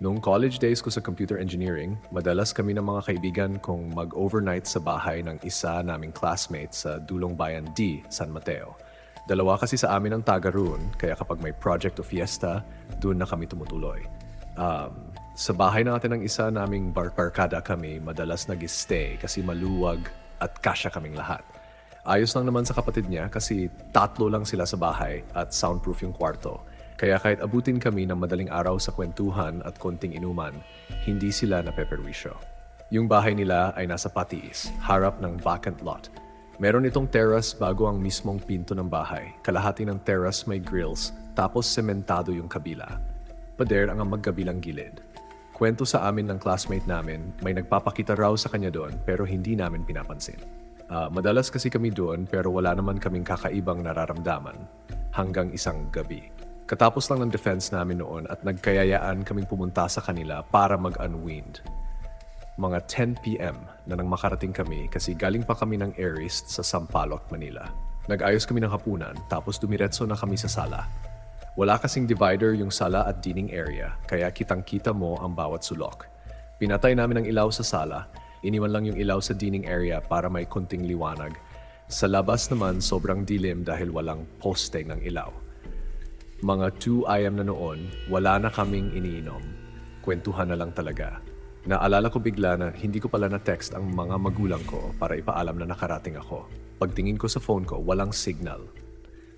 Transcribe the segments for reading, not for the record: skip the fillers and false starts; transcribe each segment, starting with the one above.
Noong college days ko sa computer engineering, madalas kami ng mga kaibigan kong mag-overnight sa bahay ng isa naming classmates sa Dulong Bayan D, San Mateo. Dalawa kasi sa amin ang taga roon, kaya kapag may project o fiesta, doon na kami tumutuloy. Sa bahay natin ng isa naming barkada kami, madalas nag-stay kasi maluwag at kasya kaming lahat. Ayos lang naman sa kapatid niya kasi 3 lang sila sa bahay at soundproof yung kwarto. Kaya kahit abutin kami ng madaling araw sa kwentuhan at konting inuman, hindi sila napeperwisyo. Yung bahay nila ay nasa Patiis, harap ng vacant lot. Meron itong terrace bago ang mismong pinto ng bahay. Kalahati ng terrace may grills, tapos sementado yung kabila. Pader ang magkabilang gilid. Kwento sa amin ng classmate namin, may nagpapakita raw sa kanya doon pero hindi namin pinapansin. Madalas kasi kami doon pero wala naman kaming kakaibang nararamdaman hanggang isang gabi. Katapos lang ng defense namin noon at nagkayayaan kaming pumunta sa kanila para mag-unwind. Mga 10 p.m. na nang makarating kami kasi galing pa kami ng Airist sa Sampaloc, Manila. Nag-ayos kami ng hapunan tapos dumiretso na kami sa sala. Wala kasing divider yung sala at dining area kaya kitang-kita mo ang bawat sulok. Pinatay namin ang ilaw sa sala, iniwan lang yung ilaw sa dining area para may konting liwanag. Sa labas naman sobrang dilim dahil walang poste ng ilaw. Mga 2 AM na noon, wala na kaming iniinom. Kwentuhan na lang talaga. Naalala ko bigla na hindi ko pala na-text ang mga magulang ko para ipaalam na nakarating ako. Pagtingin ko sa phone ko, walang signal.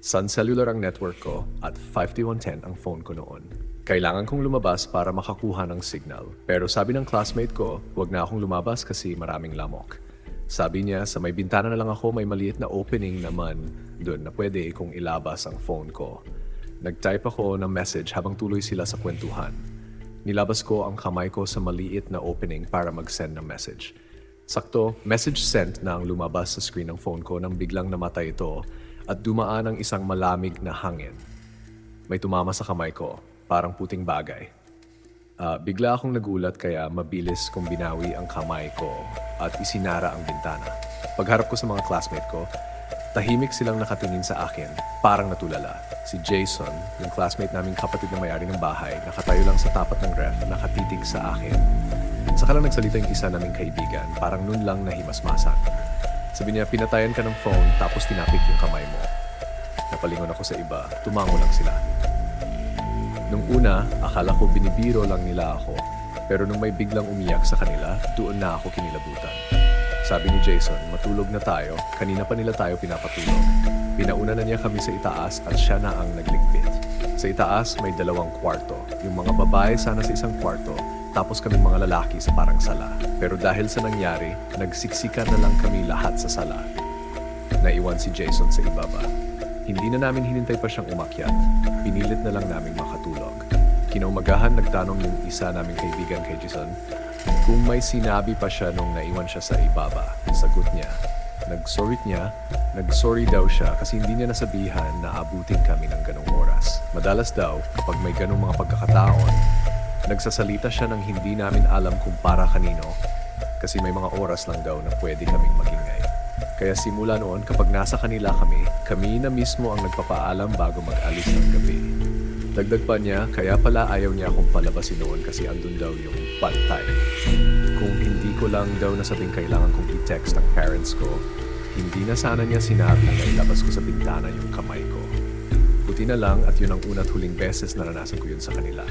Sun Cellular ang network ko at 5110 ang phone ko noon. Kailangan kong lumabas para makakuha ng signal. Pero sabi ng classmate ko, huwag na akong lumabas kasi maraming lamok. Sabi niya, sa may bintana na lang ako may maliit na opening naman doon na pwede kong ilabas ang phone ko. Nag-type ako ng message habang tuloy sila sa kwentuhan. Nilabas ko ang kamay ko sa maliit na opening para mag-send ng message. Sakto, message sent na ang lumabas sa screen ng phone ko nang biglang namatay ito at dumaan ang isang malamig na hangin. May tumama sa kamay ko, parang puting bagay. Bigla akong nagulat kaya mabilis kong binawi ang kamay ko at isinara ang bintana. Pagharap ko sa mga classmate ko, tahimik silang nakatingin sa akin, parang natulala. Si Jason, yung classmate naming kapatid na may-ari ng bahay, nakatayo lang sa tapat ng ref, nakatitig sa akin. Saka lang nagsalita yung isa naming kaibigan, parang nun lang nahimasmasan. Sabi niya, pinatayan ka ng phone tapos tinapik yung kamay mo. Napalingon ako sa iba, tumango lang sila. Nung una, akala ko binibiro lang nila ako, pero nung may biglang umiyak sa kanila, doon na ako kinilabutan. Sabi ni Jason, matulog na tayo, kanina pa nila tayo pinapatulog. Pinauna na niya kami sa itaas at siya na ang nagligpit. Sa itaas may 2 kwarto. Yung mga babae sana sa isang kwarto, tapos kaming mga lalaki sa parang sala. Pero dahil sa nangyari, nagsiksikan na lang kami lahat sa sala. Naiwan si Jason sa ibaba. Hindi na namin hinintay pa siyang umakyat. Pinilit na lang namin makatulog. Kinaumagahan nagtanong yung isa naming kaibigan kay Jason kung may sinabi pa siya nung naiwan siya sa ibaba. Sagot niya, nag-sorry daw siya kasi hindi niya nasabihan na abutin kami ng ganong oras. Madalas daw, kapag may ganong mga pagkakataon, nagsasalita siya ng hindi namin alam kung para kanino kasi may mga oras lang daw na pwede kaming magingay. Kaya simula noon, kapag nasa kanila kami na mismo ang nagpapaalam bago mag-alis ng gabi. Dagdag pa niya, kaya pala ayaw niya akong palabasin noon kasi andun daw yung pantay. Kung hindi ko lang daw nasabing kailangan kong i-text ang parents ko, hindi na sana niya sinabi na ilabas ko sa bintana yung kamay ko. Buti na lang at yun ang una't huling beses naranasan ko yun sa kanila.